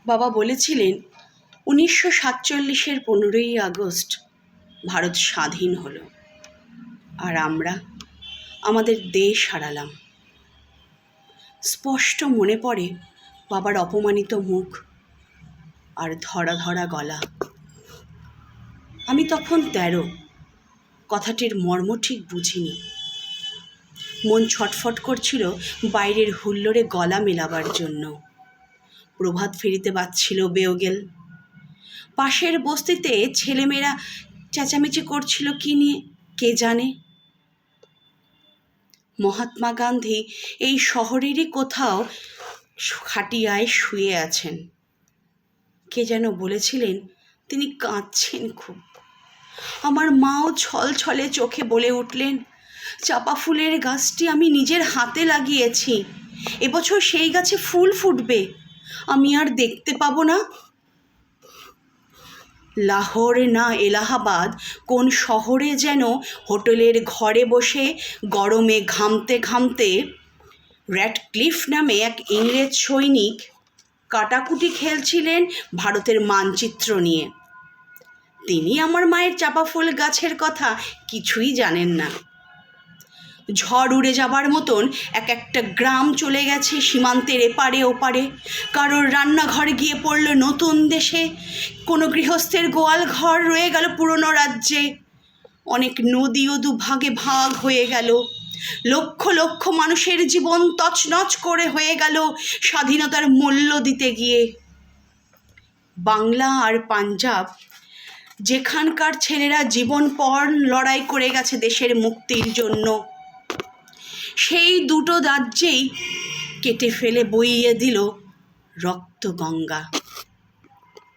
বাবা বলেছিলেন 1947-এর 15ই আগস্ট ভারত স্বাধীন হলো, আর আমরা আমাদের দেশ হারালাম। স্পষ্ট মনে পড়ে বাবার অপমানিত মুখ আর ধরা ধরা গলা। আমি তখন 13, কথাটির মর্ম ঠিক বুঝিনি। মন ছটফট করছিল বাইরের হুল্লোড়ে গলা মেলাবার জন্য। প্রভাত ফেরিতে বাজছিল বেওগেল। পাশের বস্তিতে ছেলেমেয়েরা চেঁচামেচি করছিল কি নিয়ে কে জানে। মহাত্মা গান্ধী এই শহরেরই কোথাও খাটিয়ায় শুয়ে আছেন। কে যেন বলেছিলেন তিনি কাঁদছেন খুব। আমার মাও ছলছলে চোখে বলে উঠলেন, চাপা ফুলের গাছটি আমি নিজের হাতে লাগিয়েছি, এবছর সেই গাছে ফুল ফুটবে, আমি আর দেখতে পাবো না। লাহোর না এলাহাবাদ কোন শহরে যেন হোটেলের ঘরে বসে গরমে ঘামতে ঘামতে র্যাডক্লিফ নামে এক ইংরেজ সৈনিক কাটাকুটি খেলছিলেন ভারতের মানচিত্র নিয়ে। তিনি আমার মায়ের চাপা ফুল গাছের কথা কিছুই জানেন না। ঝড় উড়ে যাবার মতন এক একটা গ্রাম চলে গেছে সীমান্তের এপারে ওপারে। কারোর রান্নাঘর গিয়ে পড়ল নতুন দেশে, কোনো গৃহস্থের গোয়াল ঘর রয়ে গেল পুরনো রাজ্যে। অনেক নদীও দুভাগে ভাগ হয়ে গেল। লক্ষ লক্ষ মানুষের জীবন তছনছ করে হয়ে গেল স্বাধীনতার মূল্য দিতে গিয়ে। বাংলা আর পাঞ্জাব, যেখানকার ছেলেরা জীবনপণ লড়াই করে গেছে দেশের মুক্তির জন্য, সেই দুটো রাজ্যেই কেটে ফেলে বইয়ে দিল রক্ত গঙ্গা।